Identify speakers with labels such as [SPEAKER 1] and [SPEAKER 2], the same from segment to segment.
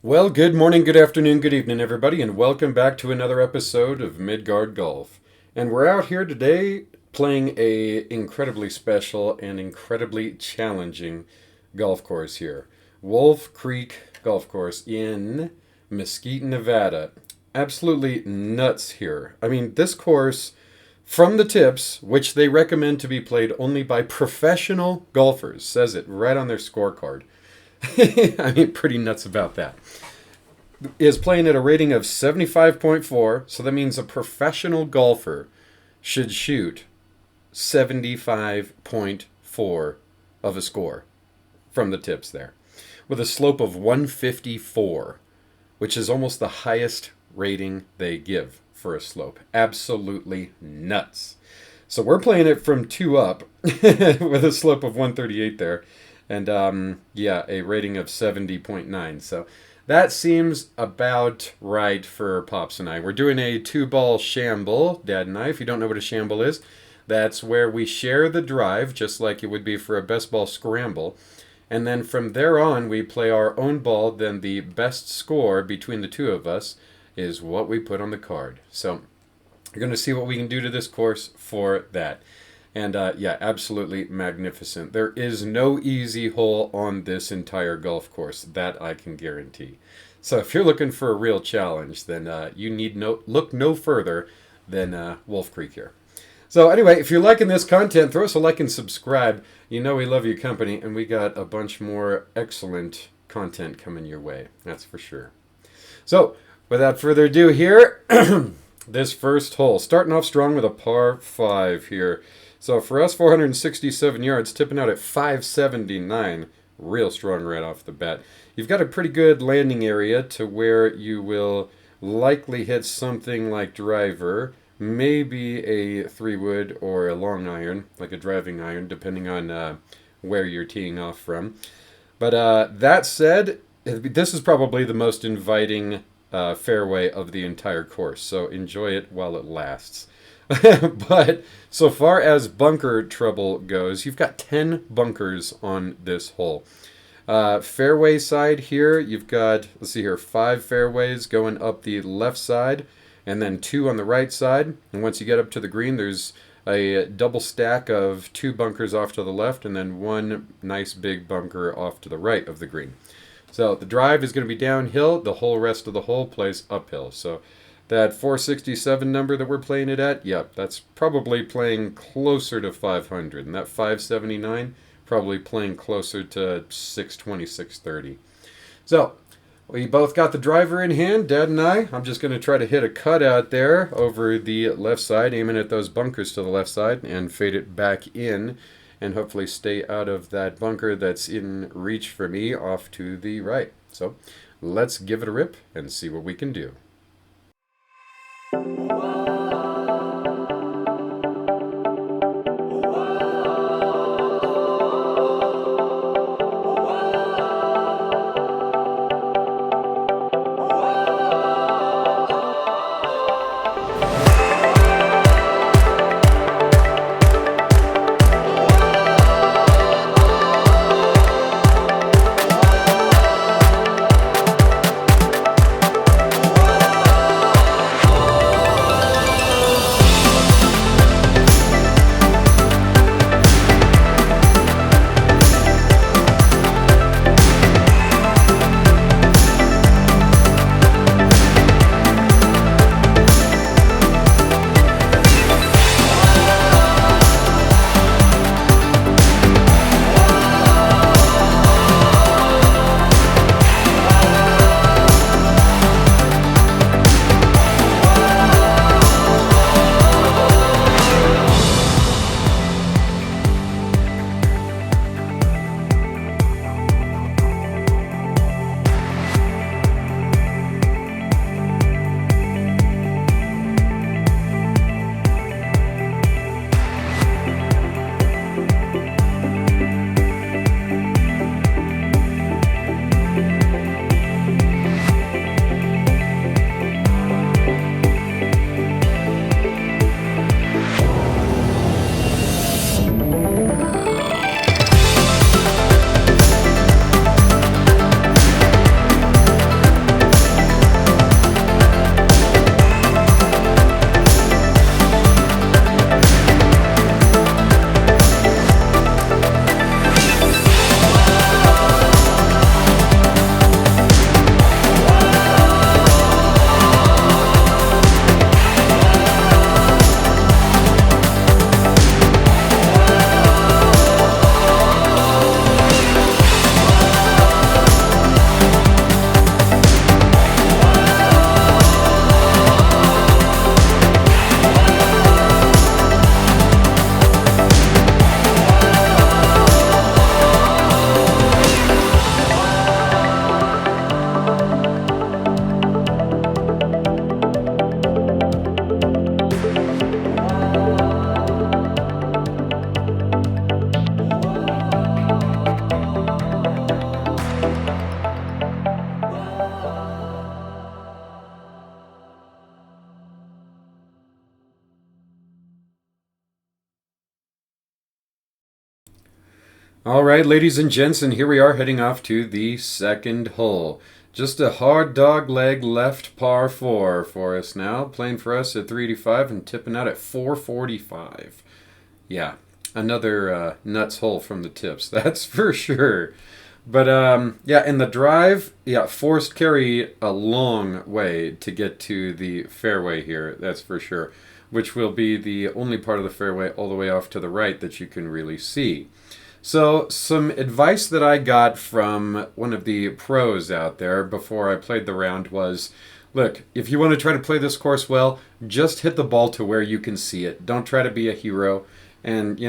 [SPEAKER 1] Well, good morning, good afternoon, good evening, everybody, and welcome back to another episode of Midgard Golf. And we're out here today playing a incredibly special and incredibly challenging golf course here. Wolf Creek Golf Course in Mesquite, Nevada. Absolutely nuts here. I mean, this course, from the tips, which they recommend to be played only by professional golfers, says it right on their scorecard. I mean, pretty nuts about that. Is playing at a rating of 75.4, so that means a professional golfer should shoot 75.4 of a score from the tips there, with a slope of 154, which is almost the highest rating they give for a slope. Absolutely nuts. So we're playing it from 2 up with a slope of 138 there. And a rating of 70.9. So that seems about right for Pops and I. We're doing a 2-ball shamble, Dad and I. If you don't know what a shamble is, that's where we share the drive, just like it would be for a best ball scramble. And then from there on, we play our own ball. Then the best score between the two of us is what we put on the card. So you're going to see what we can do to this course for that. And absolutely magnificent. There is no easy hole on this entire golf course. That I can guarantee. So if you're looking for a real challenge, then you need look no further than Wolf Creek here. So anyway, if you're liking this content, throw us a like and subscribe. You know we love your company, and we got a bunch more excellent content coming your way. That's for sure. So without further ado here, this first hole. Starting off strong with a par 5 here. So for us, 467 yards, tipping out at 579. Real strong right off the bat. You've got a pretty good landing area to where you will likely hit something like driver, maybe a 3-wood or a long iron, like a driving iron, depending on where you're teeing off from. But that said, this is probably the most inviting fairway of the entire course, so enjoy it while it lasts. But so far as bunker trouble goes, you've got 10 bunkers on this hole. Fairway side here, you've got, 5 fairways going up the left side, and then 2 on the right side. And once you get up to the green, there's a double stack of 2 bunkers off to the left, and then 1 nice big bunker off to the right of the green. So the drive is going to be downhill. The whole rest of the hole plays uphill. So that 467 number that we're playing it at, that's probably playing closer to 500. And that 579, probably playing closer to 620, 630. So, we both got the driver in hand, Dad and I. I'm just going to try to hit a cut out there over the left side, aiming at those bunkers to the left side, and fade it back in, and hopefully stay out of that bunker that's in reach for me off to the right. So, let's give it a rip and see what we can do. All right, ladies and gents, and here we are heading off to the second hole. Just a hard dog leg left par 4 for us now. Playing for us at 385 and tipping out at 445. Yeah, another nuts hole from the tips, that's for sure. But yeah, in the drive, yeah, forced carry a long way to get to the fairway here, that's for sure. Which will be the only part of the fairway all the way off to the right that you can really see. So, some advice that I got from one of the pros out there before I played the round was, look, if you want to try to play this course well, just hit the ball to where you can see it. Don't try to be a hero and,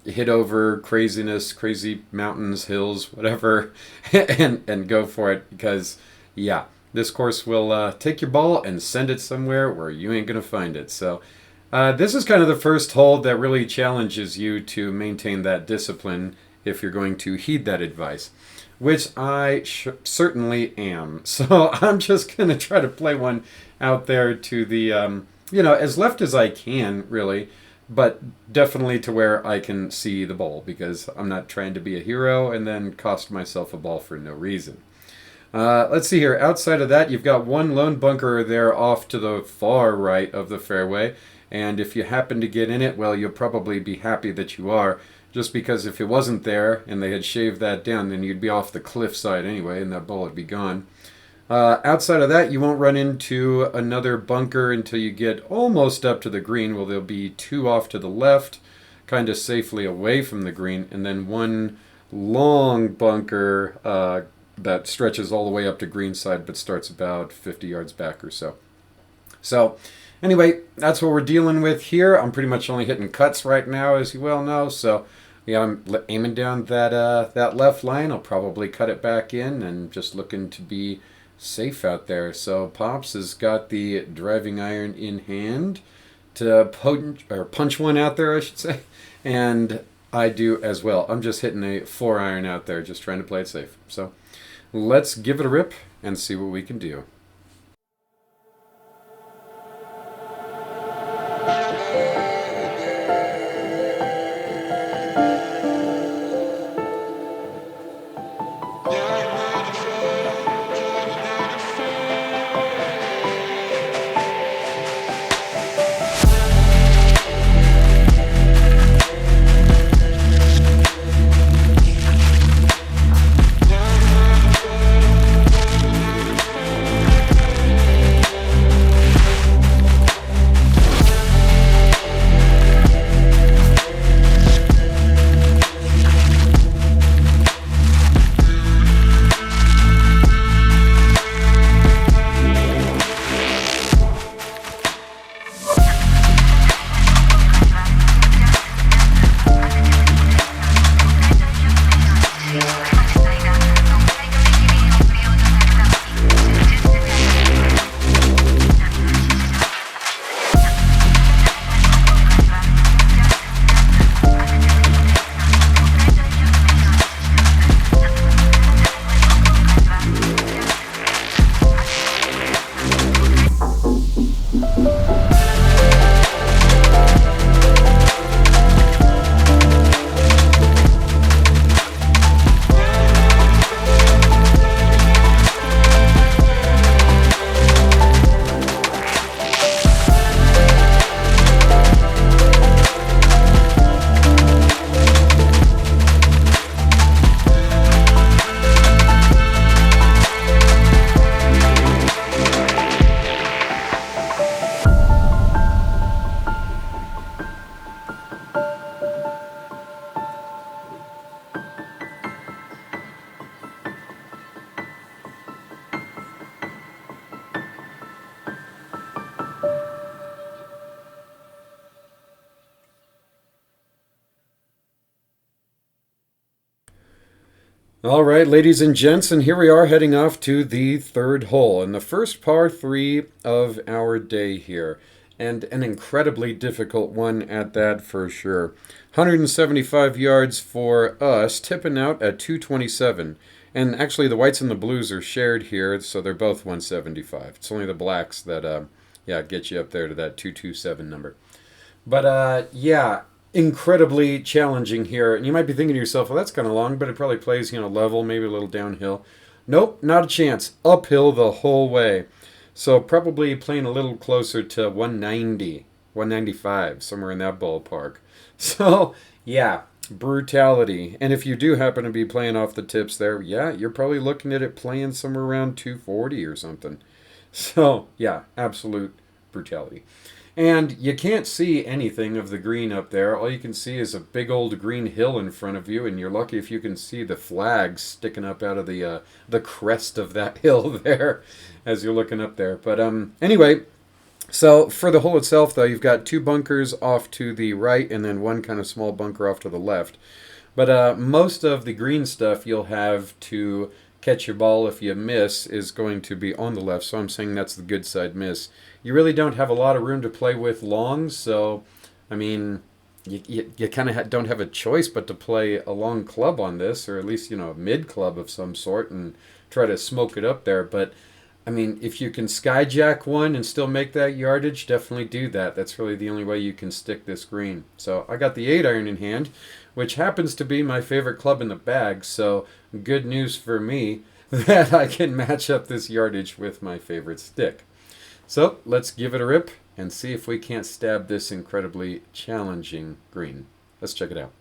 [SPEAKER 1] hit over craziness, crazy mountains, hills, whatever, and go for it because, yeah, this course will take your ball and send it somewhere where you ain't going to find it. So, this is kind of the first hole that really challenges you to maintain that discipline if you're going to heed that advice, which I certainly am. So I'm just going to try to play one out there to the, as left as I can, really, but definitely to where I can see the ball because I'm not trying to be a hero and then cost myself a ball for no reason. Let's see here. Outside of that, you've got one lone bunker there off to the far right of the fairway. And if you happen to get in it, well, you'll probably be happy that you are. Just because if it wasn't there and they had shaved that down, then you'd be off the cliffside anyway, and that ball would be gone. Outside of that, you won't run into another bunker until you get almost up to the green. Well, there'll be two off to the left, kind of safely away from the green, and then one long bunker that stretches all the way up to greenside but starts about 50 yards back or so. So, anyway, that's what we're dealing with here. I'm pretty much only hitting cuts right now, as you well know. So, yeah, I'm aiming down that left line. I'll probably cut it back in and just looking to be safe out there. So, Pops has got the driving iron in hand to punch one out there, I should say. And I do as well. I'm just hitting a 4-iron out there, just trying to play it safe. So, let's give it a rip and see what we can do. All right, ladies and gents, and here we are heading off to the third hole and the first par 3 of our day here. And an incredibly difficult one at that for sure. 175 yards for us, tipping out at 227. And actually the whites and the blues are shared here, so they're both 175. It's only the blacks that, get you up there to that 227 number. But, yeah, incredibly challenging here. And you might be thinking to yourself, well, that's kind of long, but it probably plays, level, maybe a little downhill. Nope, not a chance. Uphill the whole way. So probably playing a little closer to 190, 195, somewhere in that ballpark. So, yeah, brutality. And if you do happen to be playing off the tips there, yeah, you're probably looking at it playing somewhere around 240 or something. So, yeah, absolute brutality. And you can't see anything of the green up there. All you can see is a big old green hill in front of you, and you're lucky if you can see the flags sticking up out of the crest of that hill there as you're looking up there. But anyway, so for the hole itself, though, you've got 2 bunkers off to the right and then 1 kind of small bunker off to the left. But most of the green stuff you'll have to catch your ball if you miss is going to be on the left. So I'm saying that's the good side miss. You really don't have a lot of room to play with long, so I mean, you kind of don't have a choice but to play a long club on this, or at least a mid club of some sort, and try to smoke it up there. But I mean, if you can skyjack one and still make that yardage, definitely do that. That's really the only way you can stick this green. So I got the 8-iron in hand, which happens to be my favorite club in the bag. So good news for me that I can match up this yardage with my favorite stick. So let's give it a rip and see if we can't stab this incredibly challenging green. Let's check it out.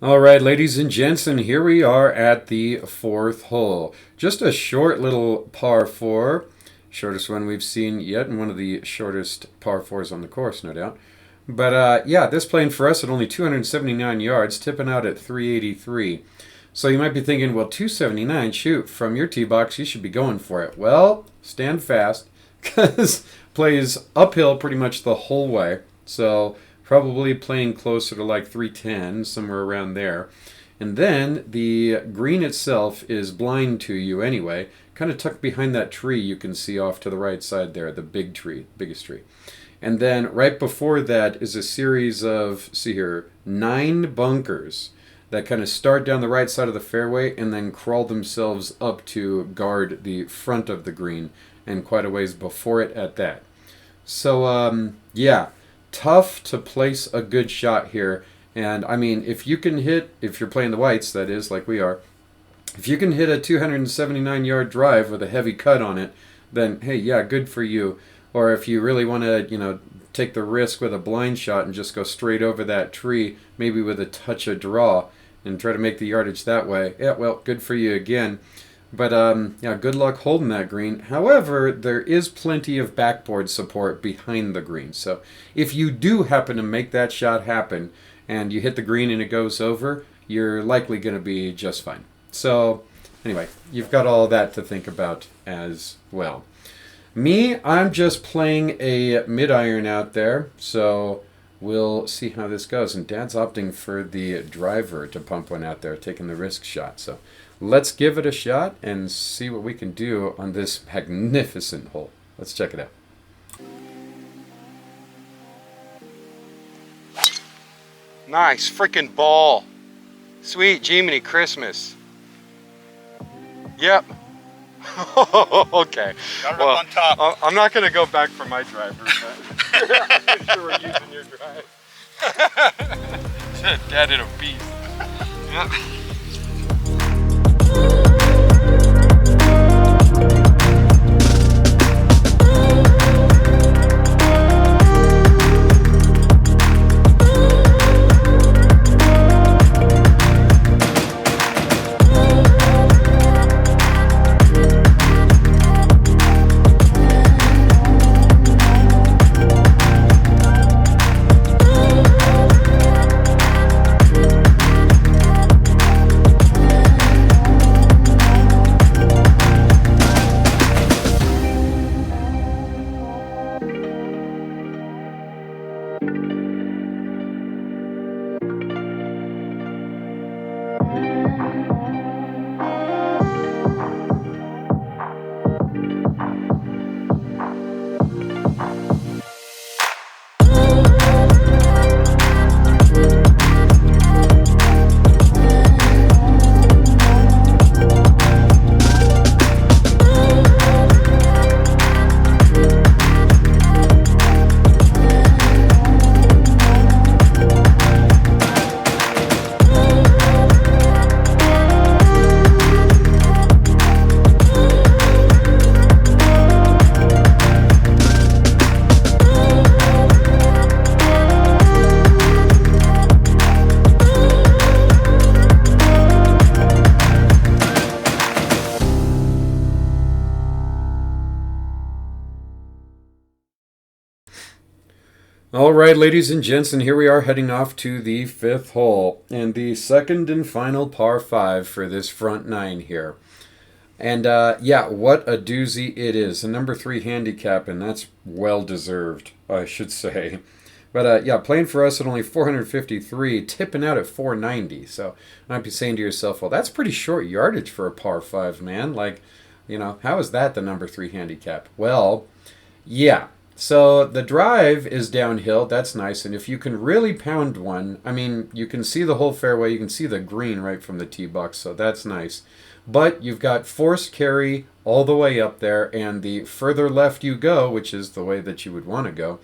[SPEAKER 1] All right, ladies and gents, and here we are at the 4th hole. Just a short little par 4, shortest one we've seen yet, and one of the shortest par 4s on the course, no doubt. But yeah, this playing for us at only 279 yards, tipping out at 383. So you might be thinking, well, 279, shoot, from your tee box, you should be going for it. Well, stand fast, because plays uphill pretty much the whole way. So probably playing closer to like 310, somewhere around there. And then the green itself is blind to you anyway, kind of tucked behind that tree you can see off to the right side there, the big tree, biggest tree. And then right before that is a series of, see here, 9 bunkers that kind of start down the right side of the fairway and then crawl themselves up to guard the front of the green, and quite a ways before it at that. So, yeah, tough to place a good shot here. And I mean, if you can hit, if you're playing the whites, that is, like we are, if you can hit a 279-yard drive with a heavy cut on it, then hey, yeah, good for you. Or if you really want to, take the risk with a blind shot and just go straight over that tree, maybe with a touch of draw, and try to make the yardage that way, yeah, well, good for you again. But yeah, good luck holding that green. However, there is plenty of backboard support behind the green. So if you do happen to make that shot happen and you hit the green and it goes over, you're likely going to be just fine. So anyway, you've got all that to think about as well. Me, I'm just playing a mid-iron out there, so we'll see how this goes. And Dad's opting for the driver to pump one out there, taking the risk shot. So let's give it a shot and see what we can do on this magnificent hole. Let's check it out.
[SPEAKER 2] Nice freaking ball. Sweet Jiminy Christmas. Yep. Okay.
[SPEAKER 3] Got it up on top.
[SPEAKER 2] I'm not gonna go back for my driver, but I'm sure we're using your drive. Dad in a beast. Yep.
[SPEAKER 1] All right, ladies and gents, and here we are heading off to the 5th hole and the second and final par 5 for this front 9 here. And yeah, what a doozy it is. A number 3 handicap, and that's well deserved, I should say. But yeah, playing for us at only 453, tipping out at 490. So you might be saying to yourself, well, that's pretty short yardage for a par 5, man. Like, you know, how is that the number 3 handicap? Well, yeah. So the drive is downhill. That's nice. And if you can really pound one, I mean, you can see the whole fairway. You can see the green right from the tee box. So that's nice. But you've got forced carry all the way up there. And the further left you go, which is the way that you would want to go,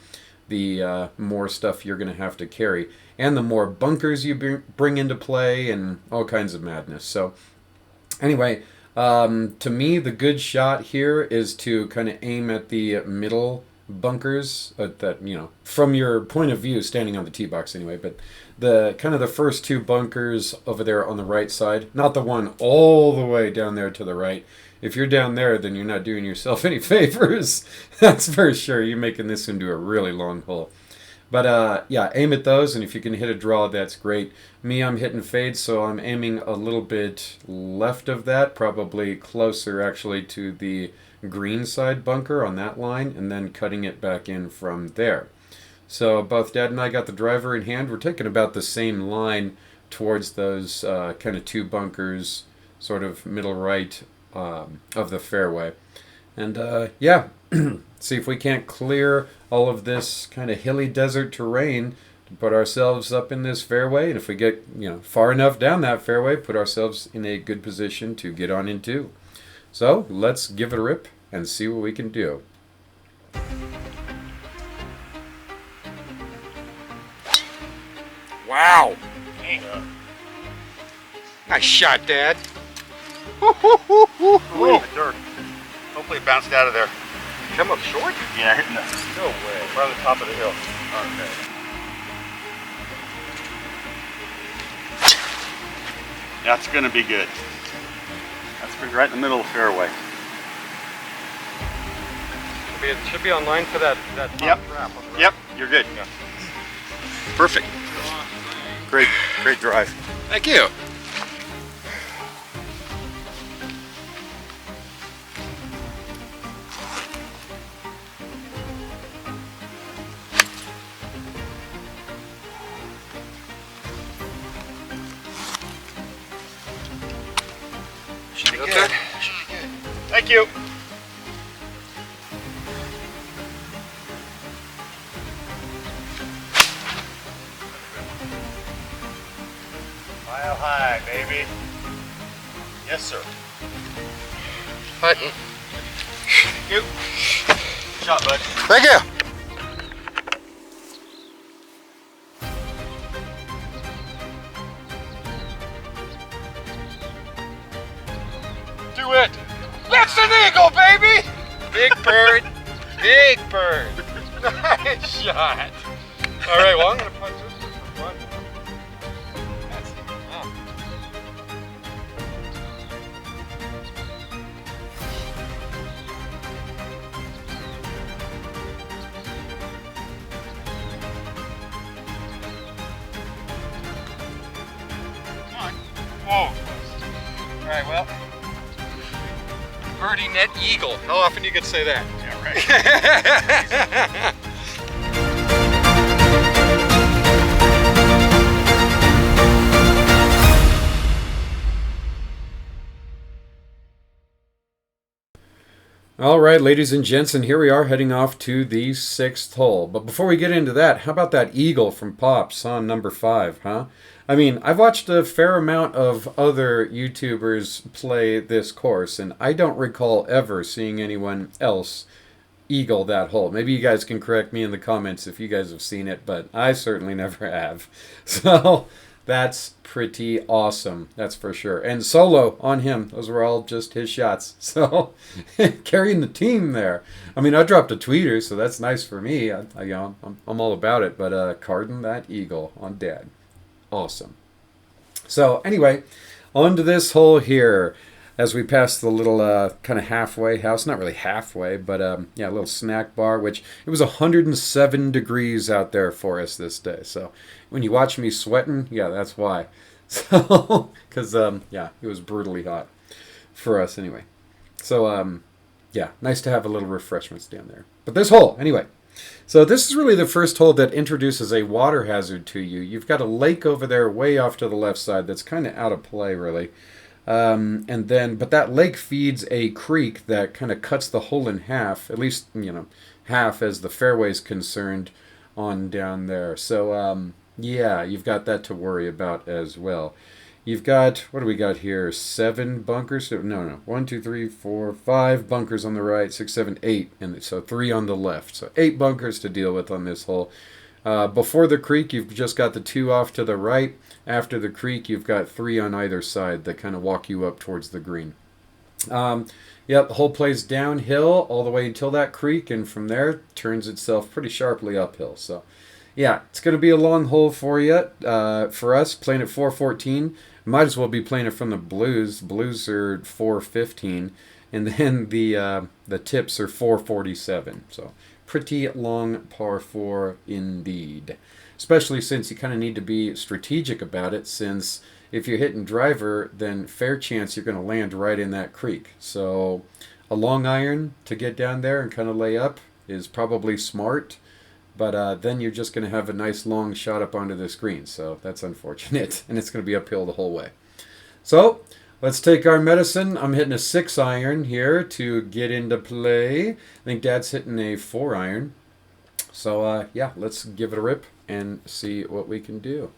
[SPEAKER 1] the more stuff you're going to have to carry. And the more bunkers you bring into play and all kinds of madness. So anyway, to me, the good shot here is to kind of aim at the middle bunkers that, you know, from your point of view standing on the tee box anyway, but the kind of the first 2 bunkers over there on the right side, not the one all the way down there to the right. If you're down there, then you're not doing yourself any favors. That's for sure. You're making this into a really long hole. But yeah, aim at those, and if you can hit a draw, that's great. Me, I'm hitting fades, so I'm aiming a little bit left of that, probably closer actually to the green side bunker on that line, and then cutting it back in from there. So both Dad and I got the driver in hand. We're taking about the same line towards those kind of 2 bunkers, sort of middle right of the fairway. And yeah, see if we can't clear all of this kind of hilly desert terrain to put ourselves up in this fairway. And if we get, you know, far enough down that fairway, put ourselves in a good position to get on into. So let's give it a rip and see what we can do.
[SPEAKER 2] Wow. Nice shot, Dad. Ooh.
[SPEAKER 3] Dirt. Hopefully it bounced out of there.
[SPEAKER 2] Come up short?
[SPEAKER 3] Yeah, hitting the...
[SPEAKER 2] No way.
[SPEAKER 3] Right on the top of the hill.
[SPEAKER 2] Okay.
[SPEAKER 3] That's going to be good. That's right in the middle of the fairway.
[SPEAKER 2] It should be on line for that top
[SPEAKER 3] Yep.
[SPEAKER 2] wrap. On the right.
[SPEAKER 3] Yep, you're good.
[SPEAKER 2] Yeah.
[SPEAKER 3] Perfect. Great drive.
[SPEAKER 2] Thank you.
[SPEAKER 3] Should be
[SPEAKER 2] Okay.
[SPEAKER 3] good. Should be good. Thank you. Mile high, baby. Yes, sir.
[SPEAKER 1] putting.
[SPEAKER 3] You. Shot, bud.
[SPEAKER 1] Thank you.
[SPEAKER 2] Do it! That's an eagle, baby! Big bird, big bird. Nice shot. All right, well, I'm gonna punch this one for fun. That's enough. Come on. Whoa. All right, well. Birdie net eagle. How often do you get to say that?
[SPEAKER 3] Yeah, right.
[SPEAKER 1] All right, ladies and gents, and here we are heading off to the 6th hole. But before we get into that, how about that eagle from Pops on number 5, huh? I mean, I've watched a fair amount of other YouTubers play this course, and I don't recall ever seeing anyone else eagle that hole. Maybe you guys can correct me in the comments if you guys have seen it, but I certainly never have. So that's pretty awesome, that's for sure. And solo on him, those were all just his shots. So carrying the team there. I mean, I dropped a tweeter, so that's nice for me. I'm all about it. But carding that eagle on Dad, awesome. So anyway, on to this hole here. As we pass the little kind of halfway house, not really halfway, but yeah, a little snack bar, which it was 107 degrees out there for us this day. So when you watch me sweating, yeah, that's why. So, because, yeah, it was brutally hot for us anyway. So, yeah, nice to have a little refreshments down there. But this hole, anyway. So this is really the first hole that introduces a water hazard to you. You've got a lake over there way off to the left side that's kind of out of play, really. But that lake feeds a creek that kind of cuts the hole in half, at least, half as the fairway's concerned on down there. So, yeah, you've got that to worry about as well. You've got, what do we got here? 7 bunkers? No. 1, 2, 3, 4, 5 bunkers on the right, 6, 7, 8. And so 3 on the left. So 8 bunkers to deal with on this hole. Before the creek, you've just got the 2 off to the right. After the creek, you've got 3 on either side that kind of walk you up towards the green. Yep, the hole plays downhill all the way until that creek, and from there turns itself pretty sharply uphill. So, yeah, it's going to be a long hole for you. For us, playing at 414, might as well be playing it from the blues. Blues are 415, and then the tips are 447. So, pretty long par 4 indeed. Especially since you kind of need to be strategic about it, since if you're hitting driver, then fair chance you're going to land right in that creek. So a long iron to get down there and kind of lay up is probably smart, but then you're just going to have a nice long shot up onto the screen. So that's unfortunate, and it's going to be uphill the whole way. So let's take our medicine. I'm hitting a 6 iron here to get into play. I think Dad's hitting a 4 iron. So yeah, let's give it a rip and see what we can do.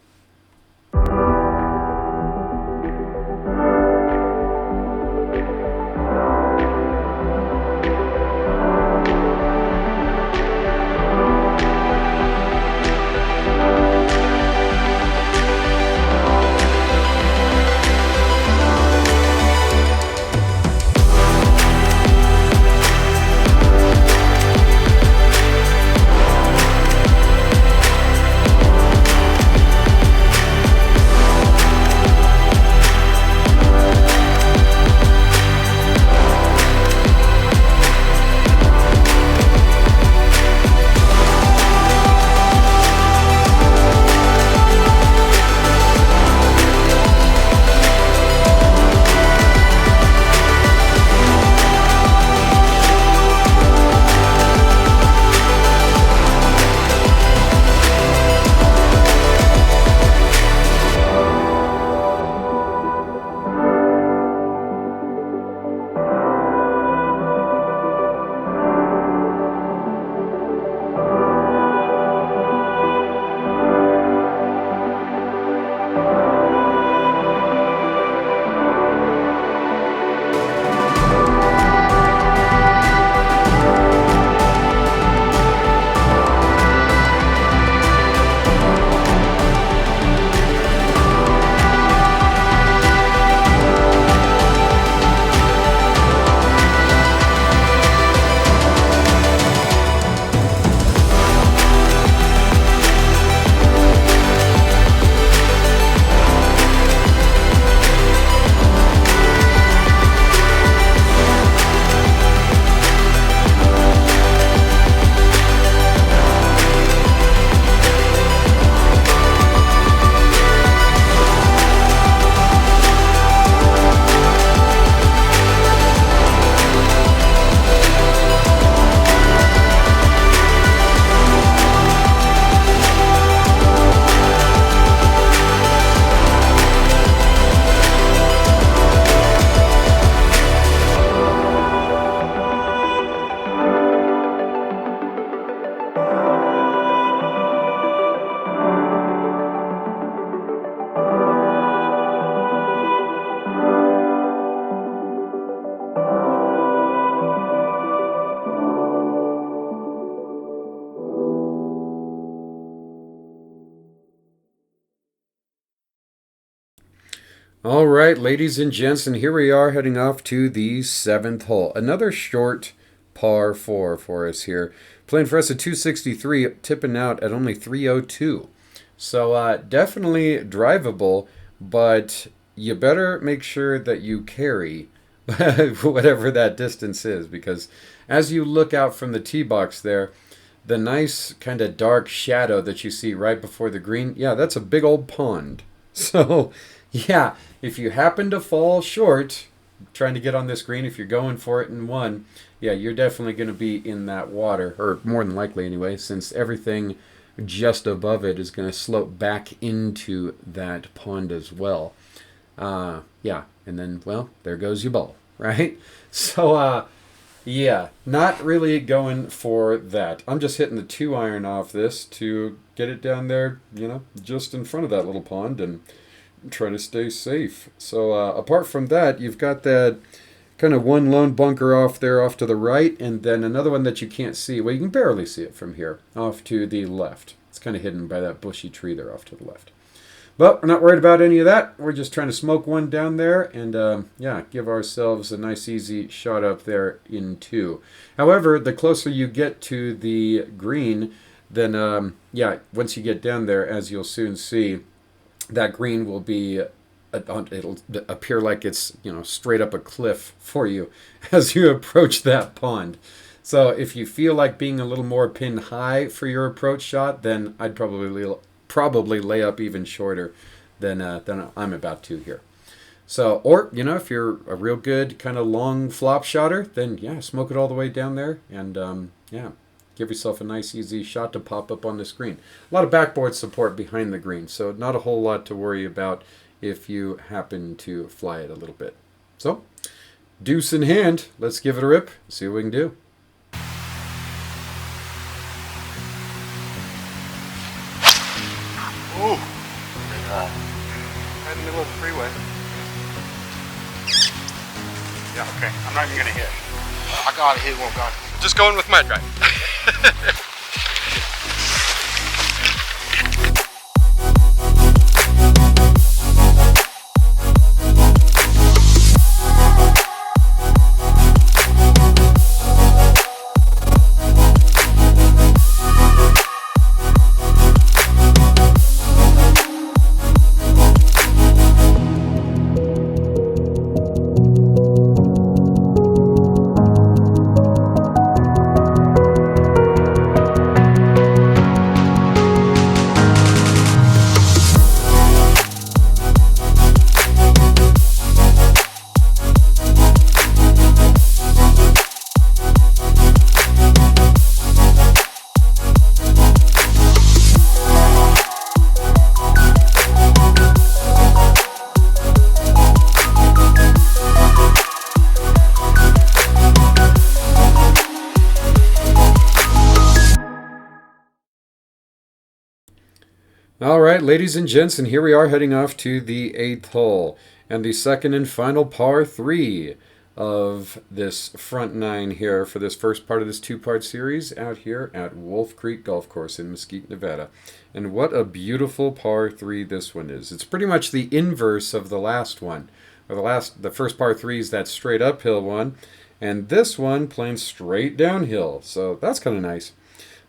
[SPEAKER 1] All right, ladies and gents, and here we are heading off to the 7th hole. Another short par 4 for us here. Playing for us at 263, tipping out at only 302. So definitely drivable, but you better make sure that you carry whatever that distance is, because as you look out from the tee box there, the nice kind of dark shadow that you see right before the green, yeah, that's a big old pond. So, yeah, if you happen to fall short trying to get on this green, if you're going for it in one, yeah, you're definitely going to be in that water, or more than likely anyway, since everything just above it is going to slope back into that pond as well. Yeah, and then, well, there goes your ball, right? So, yeah, not really going for that. I'm just hitting the 2-iron off this to get it down there, just in front of that little pond and try to stay safe. So apart from that, you've got that kind of one lone bunker off there off to the right, and then another one that you can't see. Well, you can barely see it from here, off to the left. It's kind of hidden by that bushy tree there off to the left. But we're not worried about any of that. We're just trying to smoke one down there and, yeah, give ourselves a nice easy shot up there in 2. However, the closer you get to the green, then, yeah, once you get down there, as you'll soon see, that green will be, it'll appear like it's, straight up a cliff for you as you approach that pond. So if you feel like being a little more pin high for your approach shot, then I'd probably lay up even shorter than I'm about to here. So, or, if you're a real good kind of long flop shotter, then, yeah, smoke it all the way down there and, yeah, give yourself a nice easy shot to pop up on the screen. A lot of backboard support behind the green, so not a whole lot to worry about if you happen to fly it a little bit. So, deuce in hand, let's give it a rip, see what we can do.
[SPEAKER 2] Ooh. Right in the middle of the freeway.
[SPEAKER 3] Yeah, okay. I'm not even going to hit.
[SPEAKER 2] I gotta hit one, God. Just going with my drive.
[SPEAKER 1] All right, ladies and gents, and here we are heading off to the 8th hole and the second and final par 3 of this front 9 here for this first part of this 2-part series out here at Wolf Creek Golf Course in Mesquite, Nevada. And what a beautiful par 3 this one is. It's pretty much the inverse of the last one. Or the first par 3 is that straight uphill one, and this one playing straight downhill. So that's kind of nice.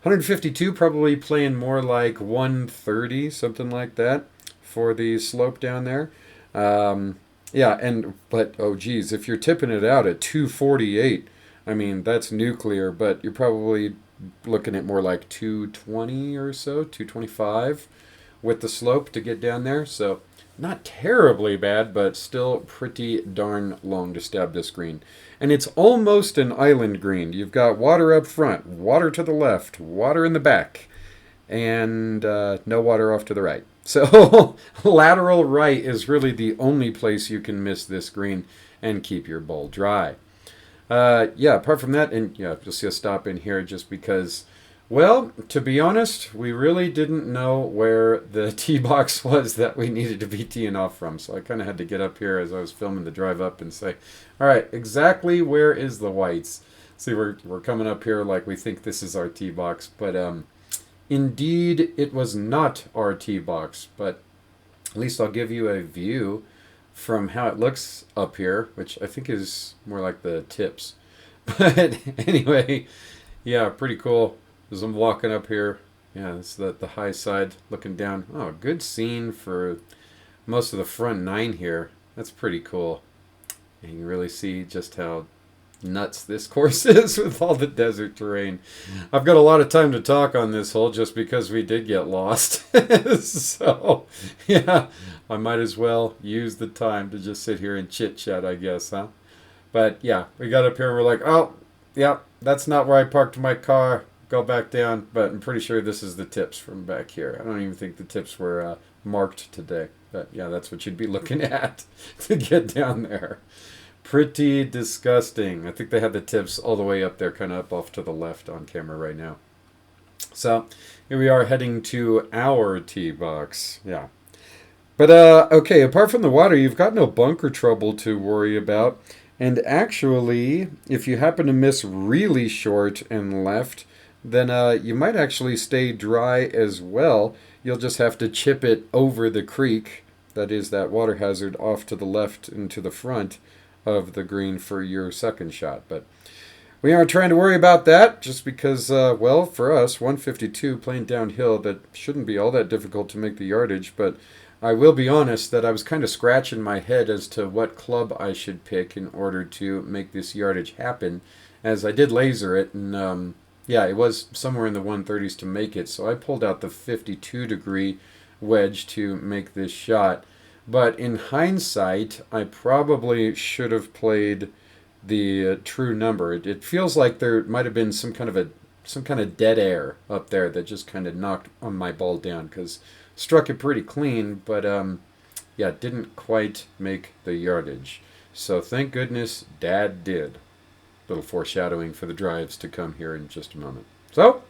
[SPEAKER 1] 152, probably playing more like 130, something like that, for the slope down there. Yeah, but oh geez, if you're tipping it out at 248, I mean, that's nuclear, but you're probably looking at more like 220 or so, 225 with the slope to get down there. So not terribly bad, but still pretty darn long to stab this green. And it's almost an island green. You've got water up front, water to the left, water in the back, and no water off to the right. So lateral right is really the only place you can miss this green and keep your bowl dry. Yeah, apart from that, and yeah, you'll see a stop in here just because, well, to be honest, we really didn't know where the tee box was that we needed to be teeing off from. So I kind of had to get up here as I was filming the drive up and say, all right, exactly where is the whites? See, we're coming up here like we think this is our tee box, but indeed it was not our tee box. But at least I'll give you a view from how it looks up here, which I think is more like the tips. But anyway, yeah, pretty cool. As I'm walking up here, yeah, it's the high side looking down. Oh, good scene for most of the front 9 here. That's pretty cool. And you can really see just how nuts this course is with all the desert terrain. I've got a lot of time to talk on this hole just because we did get lost. So, yeah, I might as well use the time to just sit here and chit-chat, I guess, huh? But, yeah, we got up here and we're like, oh, yeah, that's not where I parked my car. Go back down. But I'm pretty sure this is the tips from back here. I don't even think the tips were marked today. But, yeah, that's what you'd be looking at to get down there. Pretty disgusting. I think they have the tips all the way up there, kind of up off to the left on camera right now. So here we are heading to our tee box. Yeah. But, okay, apart from the water, you've got no bunker trouble to worry about. And actually, if you happen to miss really short and left, then you might actually stay dry as well. You'll just have to chip it over the creek. That is that water hazard off to the left and to the front of the green for your second shot. But we aren't trying to worry about that just because, well, for us, 152 playing downhill, that shouldn't be all that difficult to make the yardage. But I will be honest that I was kind of scratching my head as to what club I should pick in order to make this yardage happen, as I did laser it, and yeah, it was somewhere in the 130s to make it, so I pulled out the 52-degree wedge to make this shot. But in hindsight, I probably should have played the true number. It feels like there might have been some kind of dead air up there that just kind of knocked on my ball down, because struck it pretty clean, but yeah, didn't quite make the yardage. So thank goodness Dad did. Little foreshadowing for the drives to come here in just a moment. So,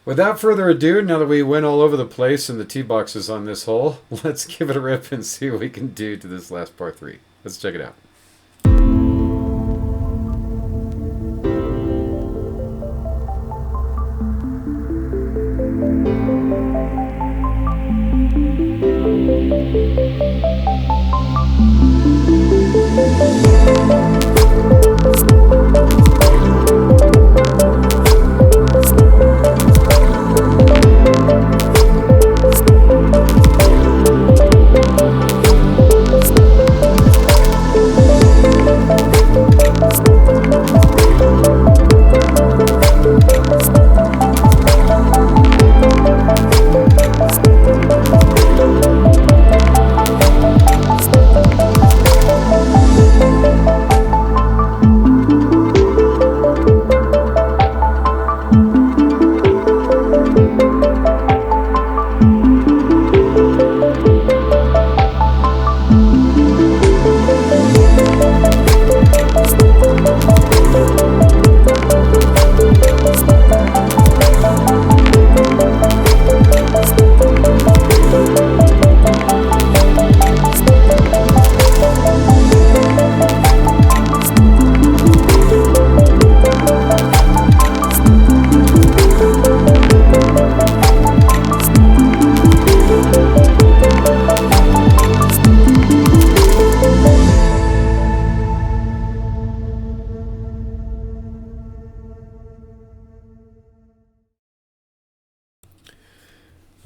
[SPEAKER 1] without further ado, now that we went all over the place and the tee boxes on this hole, let's give it a rip and see what we can do to this last par 3. Let's check it out.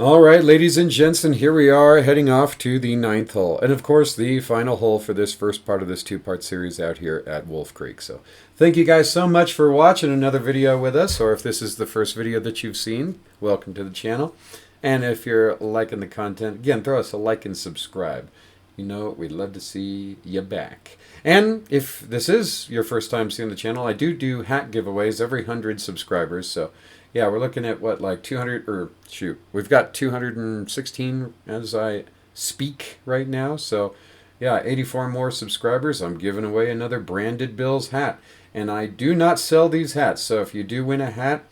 [SPEAKER 1] All right, ladies and gents, and here we are heading off to the 9th hole. And of course, the final hole for this first part of this 2-part series out here at Wolf Creek. So thank you guys so much for watching another video with us. Or if this is the first video that you've seen, welcome to the channel. And if you're liking the content, again, throw us a like and subscribe. You know, we'd love to see you back. And if this is your first time seeing the channel, I do hat giveaways every 100 subscribers. So yeah, we're looking at what, like 200, or shoot, we've got 216 as I speak right now. So yeah, 84 more subscribers. I'm giving away another Branded Bills hat. And I do not sell these hats. So if you do win a hat,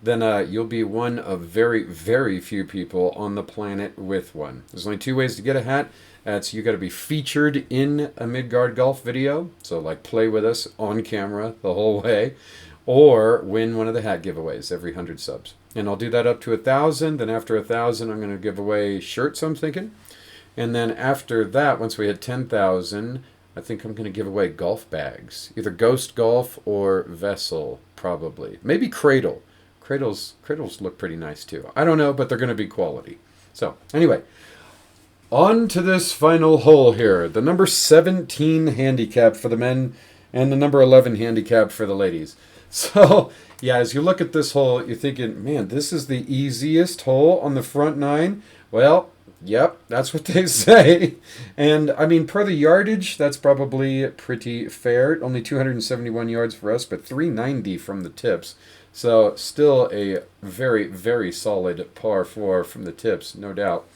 [SPEAKER 1] then you'll be one of very, very few people on the planet with one. There's only 2 ways to get a hat. That's you got to be featured in a Midgard Golf video. So like play with us on camera the whole way. Or win one of the hat giveaways every 100 subs. And I'll do that up to 1,000. Then after 1,000, I'm going to give away shirts, I'm thinking. And then after that, once we hit 10,000, I think I'm going to give away golf bags. Either Ghost Golf or Vessel, probably. Maybe Cradle. Cradles look pretty nice too. I don't know, but they're going to be quality. So, anyway, on to this final hole here. The number 17 handicap for the men and the number 11 handicap for the ladies. So, yeah, as you look at this hole, you're thinking, man, this is the easiest hole on the front nine. Well, yep, that's what they say. And, I mean, per the yardage, that's probably pretty fair. Only 271 yards for us, but 390 from the tips. So, still a very, very solid par 4 from the tips, no doubt.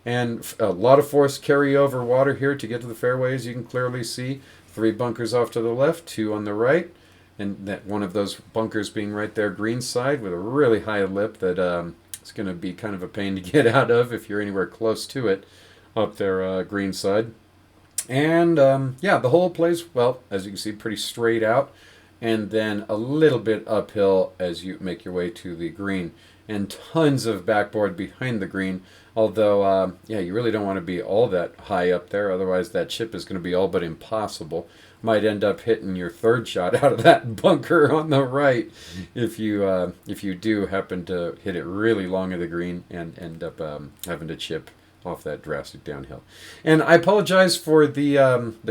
[SPEAKER 1] And a lot of forced carryover water here to get to the fairways. You can clearly see 3 bunkers off to the left, 2 on the right. And that one of those bunkers being right there, green side, with a really high lip that it's going to be kind of a pain to get out of if you're anywhere close to it up there, green side. And, yeah, the hole plays, well, as you can see, pretty straight out. And then a little bit uphill as you make your way to the green. And tons of backboard behind the green. Although, yeah, you really don't want to be all that high up there. Otherwise, that chip is going to be all but impossible. Might end up hitting your third shot out of that bunker on the right if you do happen to hit it really long of the green and end up having to chip off that drastic downhill. And I apologize for the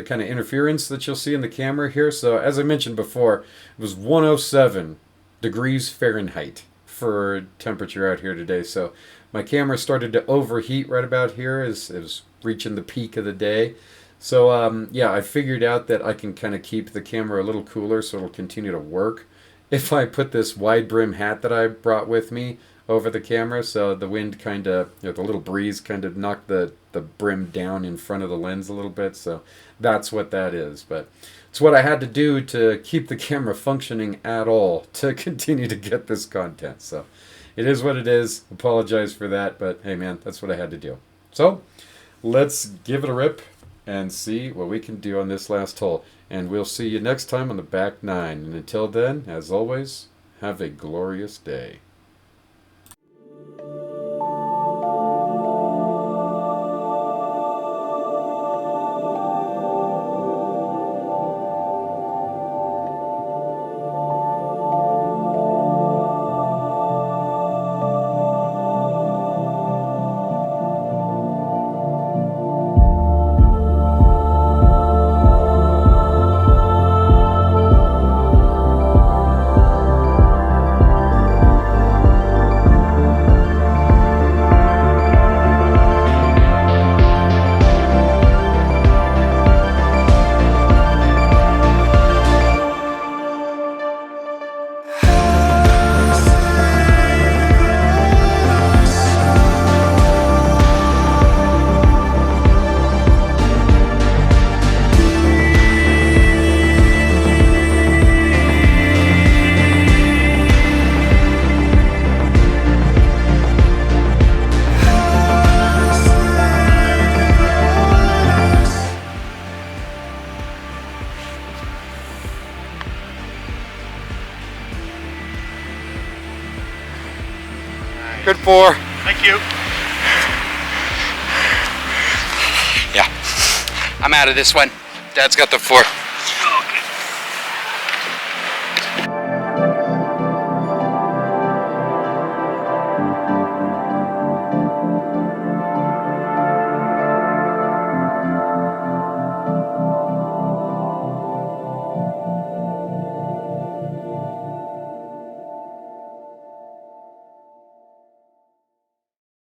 [SPEAKER 1] kind of interference that you'll see in the camera here. So as I mentioned before, it was 107 degrees Fahrenheit for temperature out here today. So my camera started to overheat right about here as it was reaching the peak of the day. So, yeah, I figured out that I can kind of keep the camera a little cooler so it'll continue to work if I put this wide brim hat that I brought with me over the camera. So the wind kind of, the little breeze kind of knocked the brim down in front of the lens a little bit. So that's what that is. But it's what I had to do to keep the camera functioning at all to continue to get this content. So it is what it is. Apologize for that. But hey, man, that's what I had to do. So let's give it a rip and see what we can do on this last hole. And we'll see you next time on the back nine. And until then, as always, have a glorious day.
[SPEAKER 2] Good 4.
[SPEAKER 3] Thank you.
[SPEAKER 2] Yeah. I'm out of this one. Dad's got the 4.